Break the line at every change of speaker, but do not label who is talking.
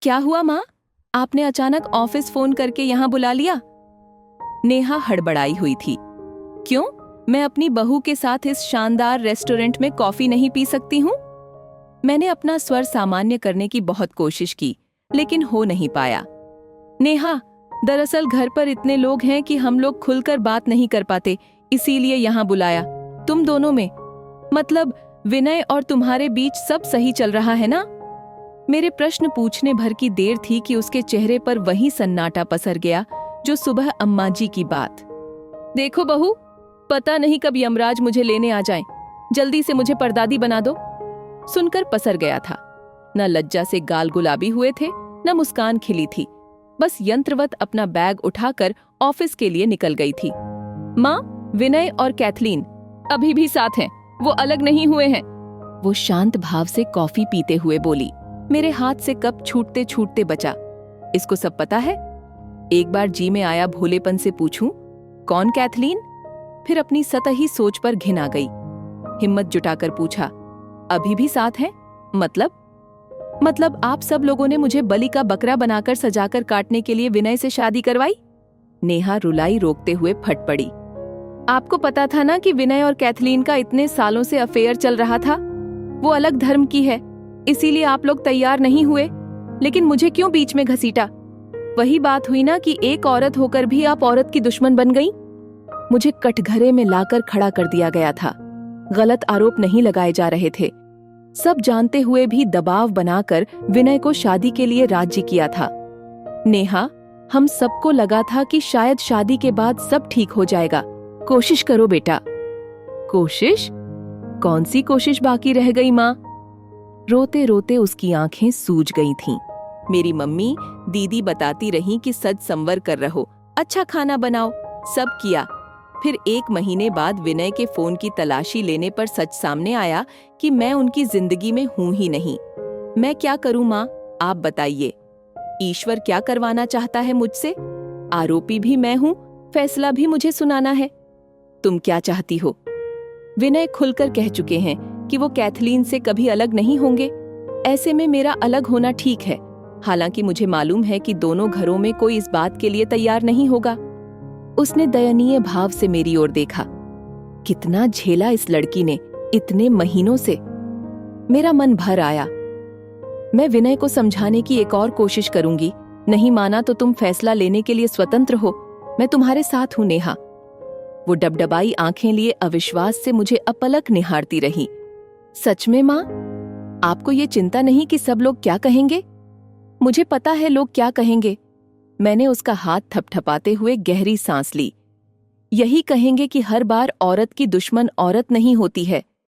क्या हुआ माँ? आपने अचानक ऑफिस फोन करके यहाँ बुला लिया? नेहा हड़बड़ाई हुई थी। क्यों? मैं अपनी बहू के साथ इस शानदार रेस्टोरेंट में कॉफी नहीं पी सकती हूँ? मैंने अपना स्वर सामान्य करने की बहुत कोशिश की, लेकिन हो नहीं पाया। नेहा, दरअसल घर पर इतने लोग हैं कि हम लोग खुलकर बात नहीं कर पाते, इसीलिए यहाँ बुलाया। तुम दोनों में, मतलब विनय और तुम्हारे बीच सब सही चल रहा है ना? मेरे प्रश्न पूछने भर की देर थी कि उसके चेहरे पर वही सन्नाटा पसर गया जो सुबह अम्मा जी की बात। देखो बहू, पता नहीं कब यमराज मुझे लेने आ जाए, जल्दी से मुझे परदादी बना दो। सुनकर पसर गया था। न लज्जा से गाल गुलाबी हुए थे, न मुस्कान खिली थी। बस यंत्रवत अपना बैग उठाकर ऑफिस के लिए निकल गई थी। माँ, विनय और कैथलीन अभी भी साथ हैं, वो अलग नहीं हुए हैं। वो शांत भाव से कॉफी पीते हुए बोली। मेरे हाथ से कप छूटते छूटते बचा। इसको सब पता है? एक बार जी में आया भोलेपन से पूछूं, कौन कैथलीन? फिर अपनी सतही सोच पर घिन आ गई। हिम्मत जुटाकर पूछा, अभी भी साथ हैं? मतलब आप सब लोगों ने मुझे बलि का बकरा बनाकर सजाकर काटने के लिए विनय से शादी करवाई? नेहा रुलाई रोकते हुए फट पड़ी। आपको पता था ना कि विनय और कैथलीन का इतने सालों से अफेयर चल रहा था। वो अलग धर्म की है, इसीलिए आप लोग तैयार नहीं हुए। लेकिन मुझे क्यों बीच में घसीटा? वही बात हुई ना कि एक औरत होकर भी आप औरत की दुश्मन बन गई। मुझे कटघरे में लाकर खड़ा कर दिया गया था। गलत आरोप नहीं लगाए जा रहे थे। सब जानते हुए भी दबाव बनाकर विनय को शादी के लिए राजी किया था। नेहा, हम सबको लगा था कि शायद शादी के बाद सब ठीक हो जाएगा। कोशिश करो बेटा। कोशिश? कौन सी कोशिश बाकी रह गई माँ? रोते रोते उसकी आंखें सूज गई थीं। मेरी मम्मी दीदी बताती रही कि सज संवर कर रहो, अच्छा खाना बनाओ, सब किया। फिर 1 महीने बाद विनय के फोन की तलाशी लेने पर सच सामने आया कि मैं उनकी जिंदगी में हूं ही नहीं। मैं क्या करूं माँ, आप बताइए। ईश्वर क्या करवाना चाहता है मुझसे? आरोपी भी मैं हूं, फैसला भी मुझे सुनाना है। तुम क्या चाहती हो? विनय खुलकर कह चुके हैं कि वो कैथलीन से कभी अलग नहीं होंगे। ऐसे में मेरा अलग होना ठीक है। हालांकि मुझे मालूम है कि दोनों घरों में कोई इस बात के लिए तैयार नहीं होगा। उसने दयनीय भाव से मेरी ओर देखा। कितना झेला इस लड़की ने इतने महीनों से। मेरा मन भर आया। मैं विनय को समझाने की एक और कोशिश करूंगी। नहीं माना तो तुम फैसला लेने के लिए स्वतंत्र हो। मैं तुम्हारे साथ हूं नेहा। वो डबडबाई आंखें लिए अविश्वास से मुझे अपलक निहारती रही। सच में माँ? आपको ये चिंता नहीं कि सब लोग क्या कहेंगे? मुझे पता है लोग क्या कहेंगे। मैंने उसका हाथ थपथपाते हुए गहरी सांस ली। यही कहेंगे कि हर बार औरत की दुश्मन औरत नहीं होती है,